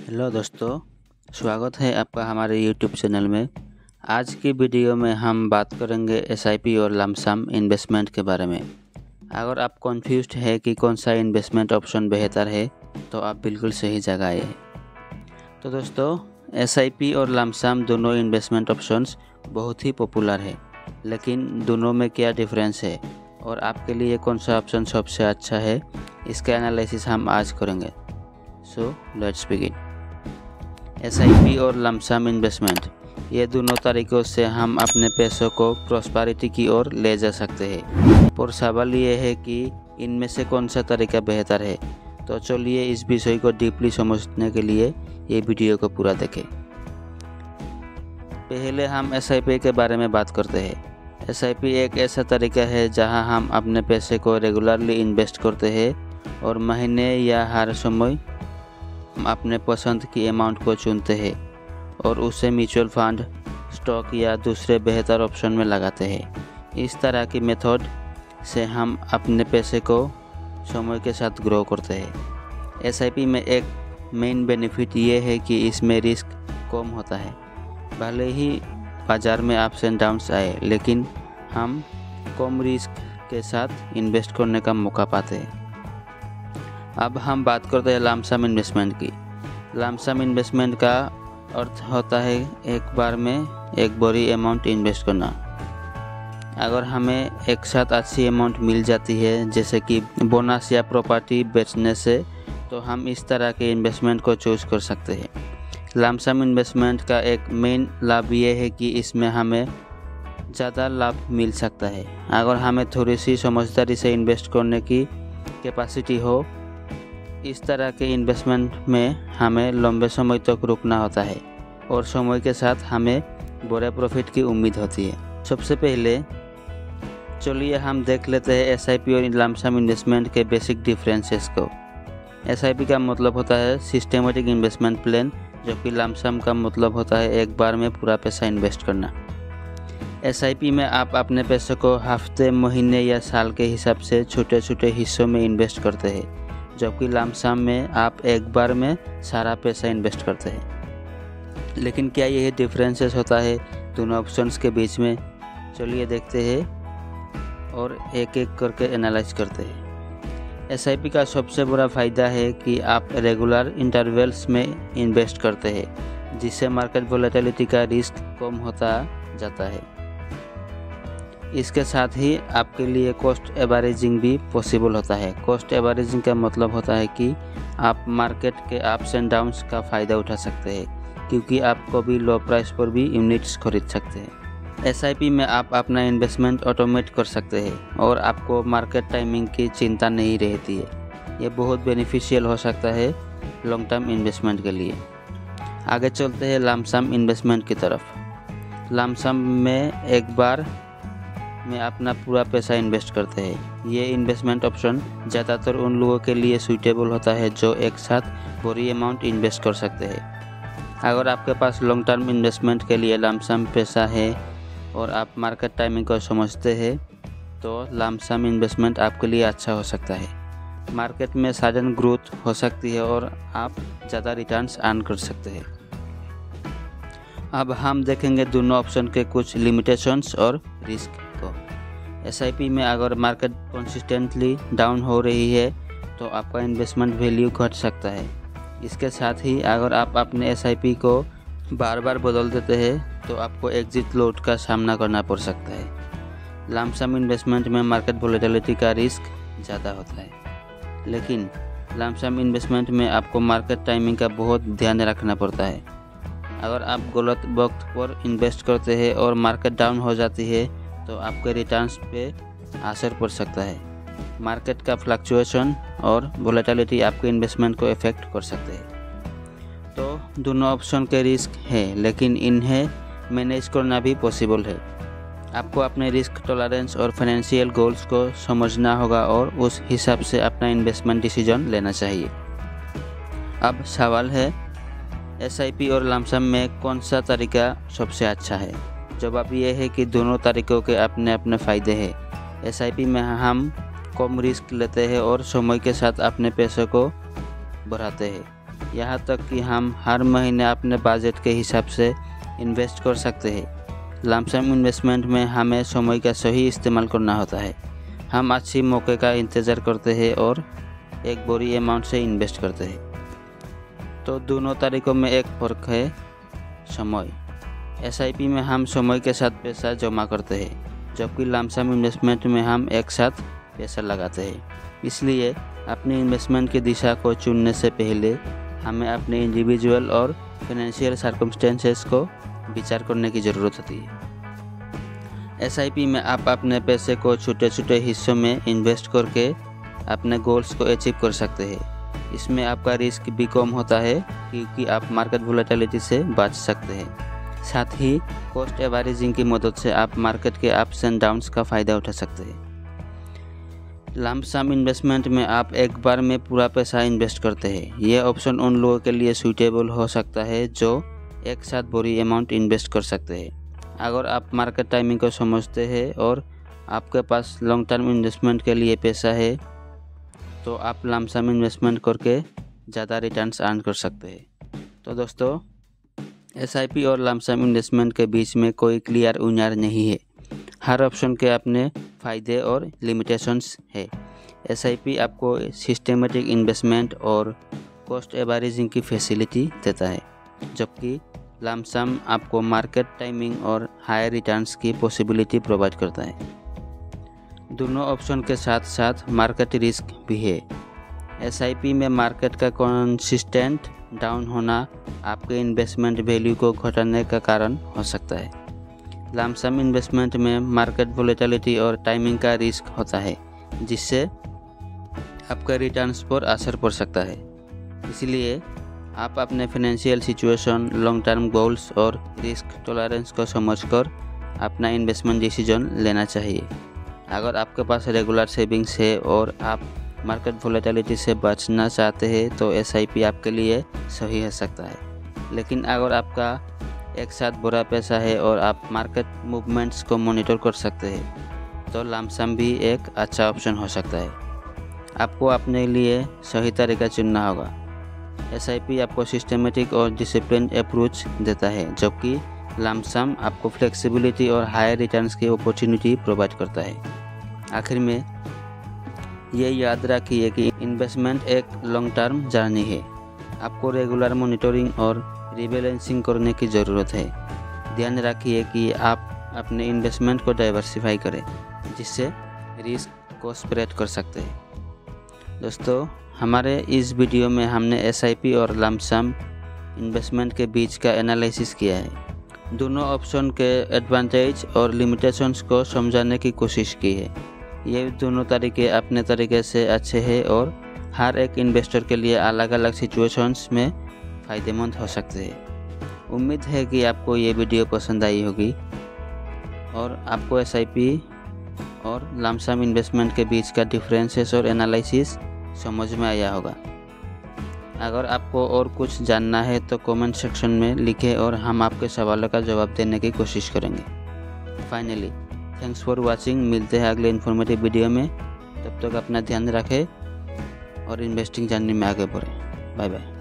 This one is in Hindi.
हेलो दोस्तों, स्वागत है आपका हमारे YouTube चैनल में। आज की वीडियो में हम बात करेंगे SIP और लमसम इन्वेस्टमेंट के बारे में। अगर आप कन्फ्यूज्ड है कि कौन सा इन्वेस्टमेंट ऑप्शन बेहतर है तो आप बिल्कुल सही जगह आए हैं। तो दोस्तों, SIP और लमसम दोनों इन्वेस्टमेंट ऑप्शंस बहुत ही पॉपुलर है, लेकिन दोनों में क्या डिफरेंस है और आपके लिए कौन सा ऑप्शन सबसे अच्छा है, इसका एनालिसिस हम आज करेंगे। So let's begin. SIP और लमसम इन्वेस्टमेंट, ये दोनों तरीक़ों से हम अपने पैसों को प्रॉस्पेरिटी की ओर ले जा सकते हैं। और सवाल ये है कि इनमें से कौन सा तरीका बेहतर है। तो चलिए इस विषय को डीपली समझने के लिए ये वीडियो को पूरा देखें। पहले हम SIP के बारे में बात करते हैं। SIP एक ऐसा तरीका है जहां हम अपने पैसे को रेगुलरली इन्वेस्ट करते हैं और महीने या हर समय हम अपने पसंद की अमाउंट को चुनते हैं और उसे म्यूचुअल फंड, स्टॉक या दूसरे बेहतर ऑप्शन में लगाते हैं। इस तरह की मेथड से हम अपने पैसे को समय के साथ ग्रो करते हैं। SIP में एक मेन बेनिफिट ये है कि इसमें रिस्क कम होता है। भले ही बाज़ार में अप्स एंड डाउन्स आए, लेकिन हम कम रिस्क के साथ इन्वेस्ट करने का मौका पाते हैं। अब हम बात करते हैं लमसम इन्वेस्टमेंट की। लमसम इन्वेस्टमेंट का अर्थ होता है एक बार में एक बड़ी अमाउंट इन्वेस्ट करना। अगर हमें एक साथ अच्छी अमाउंट मिल जाती है, जैसे कि बोनस या प्रॉपर्टी बेचने से, तो हम इस तरह के इन्वेस्टमेंट को चूज़ कर सकते हैं। लमसम इन्वेस्टमेंट का एक मेन लाभ ये है कि इसमें हमें ज़्यादा लाभ मिल सकता है। अगर हमें थोड़ी सी समझदारी से इन्वेस्ट करने की कैपेसिटी हो, इस तरह के इन्वेस्टमेंट में हमें लंबे समय तक रुकना होता है और समय के साथ हमें बड़े प्रॉफिट की उम्मीद होती है। सबसे पहले चलिए हम देख लेते हैं SIP और लमसम इन्वेस्टमेंट के बेसिक डिफरेंसेस को। SIP का मतलब होता है सिस्टेमेटिक इन्वेस्टमेंट प्लान, जबकि लमसम का मतलब होता है एक बार में पूरा पैसा इन्वेस्ट करना। SIP में आप अपने पैसे को हफ्ते, महीने या साल के हिसाब से छोटे छोटे हिस्सों में इन्वेस्ट करते हैं, जबकि लमसम में आप एक बार में सारा पैसा इन्वेस्ट करते हैं। लेकिन क्या यही डिफरेंसेस होता है दोनों ऑप्शंस के बीच में? चलिए देखते हैं और एक एक करके एनालाइज करते हैं। SIP का सबसे बड़ा फ़ायदा है कि आप रेगुलर इंटरवल्स में इन्वेस्ट करते हैं, जिससे मार्केट वोलेटिलिटी का रिस्क कम होता जाता है। इसके साथ ही आपके लिए कॉस्ट एवरेजिंग भी पॉसिबल होता है। कॉस्ट एवरेजिंग का मतलब होता है कि आप मार्केट के अप्स एंड डाउन्स का फ़ायदा उठा सकते हैं, क्योंकि आप कभी लो प्राइस पर भी यूनिट्स खरीद सकते हैं। SIP में आप अपना इन्वेस्टमेंट ऑटोमेट कर सकते हैं और आपको मार्केट टाइमिंग की चिंता नहीं रहती है। ये बहुत बेनिफिशियल हो सकता है लॉन्ग टर्म इन्वेस्टमेंट के लिए। आगे चलते हैं लमसम इन्वेस्टमेंट की तरफ। लमसम में एक बार में अपना पूरा पैसा इन्वेस्ट करते हैं। ये इन्वेस्टमेंट ऑप्शन ज़्यादातर उन लोगों के लिए सूटेबल होता है जो एक साथ बड़ी अमाउंट इन्वेस्ट कर सकते हैं। अगर आपके पास लॉन्ग टर्म इन्वेस्टमेंट के लिए लमसम पैसा है और आप मार्केट टाइमिंग को समझते हैं, तो लमसम इन्वेस्टमेंट आपके लिए अच्छा हो सकता है। मार्केट में सडन ग्रोथ हो सकती है और आप ज़्यादा रिटर्न्स अर्न कर सकते हैं। अब हम देखेंगे दोनों ऑप्शन के कुछ लिमिटेशंस और रिस्क को। SIP में अगर मार्केट कंसिस्टेंटली डाउन हो रही है तो आपका इन्वेस्टमेंट वैल्यू घट सकता है। इसके साथ ही अगर आप अपने SIP को बार बार बदल देते हैं तो आपको एग्जिट लॉट का सामना करना पड़ सकता है। लमसम इन्वेस्टमेंट में मार्केट वोलेटिलिटी का रिस्क ज़्यादा होता है, लेकिन लमसम इन्वेस्टमेंट में आपको मार्केट टाइमिंग का बहुत ध्यान रखना पड़ता है। अगर आप गलत वक्त पर इन्वेस्ट करते हैं और मार्केट डाउन हो जाती है तो आपके रिटर्न्स पे असर पड़ सकता है। मार्केट का फ्लक्चुएशन और वोलेटिलिटी आपके इन्वेस्टमेंट को इफेक्ट कर सकते हैं। तो दोनों ऑप्शन के रिस्क है, लेकिन इन्हें मैनेज करना भी पॉसिबल है। आपको अपने रिस्क टॉलरेंस और फाइनेंशियल गोल्स को समझना होगा और उस हिसाब से अपना इन्वेस्टमेंट डिसीजन लेना चाहिए। अब सवाल है, SIP और लमसम में कौन सा तरीका सबसे अच्छा है? जवाब ये है कि दोनों तरीक़ों के अपने अपने फ़ायदे हैं। SIP में हम कम रिस्क लेते हैं और समय के साथ अपने पैसे को बढ़ाते हैं, यहाँ तक कि हम हर महीने अपने बजट के हिसाब से इन्वेस्ट कर सकते हैं। लमसम इन्वेस्टमेंट में हमें समय का सही इस्तेमाल करना होता है। हम अच्छी मौके का इंतज़ार करते हैं और एक बड़ी अमाउंट से इन्वेस्ट करते हैं। तो दोनों तरीक़ों में एक फ़र्क है, समय। SIP में हम समय के साथ पैसा जमा करते हैं, जबकि लमसम इन्वेस्टमेंट में हम एक साथ पैसा लगाते हैं। इसलिए अपनी इन्वेस्टमेंट की दिशा को चुनने से पहले हमें अपने इंडिविजुअल और फाइनेंशियल सर्कमस्टेंसेस को विचार करने की ज़रूरत होती है। SIP में आप अपने पैसे को छोटे छोटे हिस्सों में इन्वेस्ट करके अपने गोल्स को अचीव कर सकते हैं। इसमें आपका रिस्क भी कम होता है क्योंकि आप मार्केट वोलेटिलिटी से बच सकते हैं। साथ ही कॉस्ट एवरेजिंग की मदद से आप मार्केट के अप्स एंड डाउन्स का फ़ायदा उठा सकते हैं। लमसम इन्वेस्टमेंट में आप एक बार में पूरा पैसा इन्वेस्ट करते हैं। यह ऑप्शन उन लोगों के लिए सूटेबल हो सकता है जो एक साथ बड़ी अमाउंट इन्वेस्ट कर सकते हैं। अगर आप मार्केट टाइमिंग को समझते हैं और आपके पास लॉन्ग टर्म इन्वेस्टमेंट के लिए पैसा है, तो आप लमसम इन्वेस्टमेंट करके ज़्यादा रिटर्न्स अर्न कर सकते हैं। तो दोस्तों, SIP और लमसम इन्वेस्टमेंट के बीच में कोई क्लियर विनर नहीं है। हर ऑप्शन के अपने फ़ायदे और लिमिटेशंस है। SIP आपको सिस्टेमेटिक इन्वेस्टमेंट और कॉस्ट एवरेजिंग की फैसिलिटी देता है, जबकि लमसम आपको मार्केट टाइमिंग और हायर रिटर्न्स की पॉसिबिलिटी प्रोवाइड करता है। दोनों ऑप्शन के साथ साथ मार्केट रिस्क भी है। SIP में मार्केट का कंसिस्टेंट डाउन होना आपके इन्वेस्टमेंट वैल्यू को घटाने का कारण हो सकता है। लमसम इन्वेस्टमेंट में मार्केट वोलेटिलिटी और टाइमिंग का रिस्क होता है, जिससे आपके रिटर्न्स पर असर पड़ सकता है। इसलिए आप अपने financial situation, long term goals और रिस्क टॉलरेंस को समझकर अपना इन्वेस्टमेंट डिसीजन लेना चाहिए। अगर आपके पास रेगुलर सेविंग्स है और आप मार्केट वोलेटिलिटी से बचना चाहते हैं, तो SIP आपके लिए सही हो सकता है। लेकिन अगर आपका एक साथ बड़ा पैसा है और आप मार्केट मूवमेंट्स को मॉनिटर कर सकते हैं, तो लमसम भी एक अच्छा ऑप्शन हो सकता है। आपको अपने लिए सही तरीका चुनना होगा। SIP आपको सिस्टेमेटिक और डिसिप्लिन अप्रोच देता है, जबकि लमसम आपको फ्लेक्सिबिलिटी और हायर रिटर्न्स की अपॉर्चुनिटी प्रोवाइड करता है। आखिर में ये याद रखिए कि इन्वेस्टमेंट एक लॉन्ग टर्म जर्नी है। आपको रेगुलर मॉनिटरिंग और रिबैलेंसिंग करने की ज़रूरत है। ध्यान रखिए कि आप अपने इन्वेस्टमेंट को डाइवर्सिफाई करें, जिससे रिस्क को स्प्रेड कर सकते हैं। दोस्तों, हमारे इस वीडियो में हमने SIP और लमसम इन्वेस्टमेंट के बीच का एनालिसिस किया है। दोनों ऑप्शन के एडवांटेज और लिमिटेशंस को समझाने की कोशिश की है। ये दोनों तरीके अपने तरीके से अच्छे हैं और हर एक इन्वेस्टर के लिए अलग अलग सिचुएशंस में फ़ायदेमंद हो सकते हैं। उम्मीद है कि आपको ये वीडियो पसंद आई होगी और आपको SIP और लमसम इन्वेस्टमेंट के बीच का डिफरेंसेस और एनालिसिस समझ में आया होगा। अगर आपको और कुछ जानना है तो कमेंट सेक्शन में लिखें और हम आपके सवालों का जवाब देने की कोशिश करेंगे। Finally, thanks for watching. मिलते हैं अगले इन्फॉर्मेटिव वीडियो में। तब तक अपना ध्यान रखें और इन्वेस्टिंग जर्नी में आगे बढ़ें। Bye bye.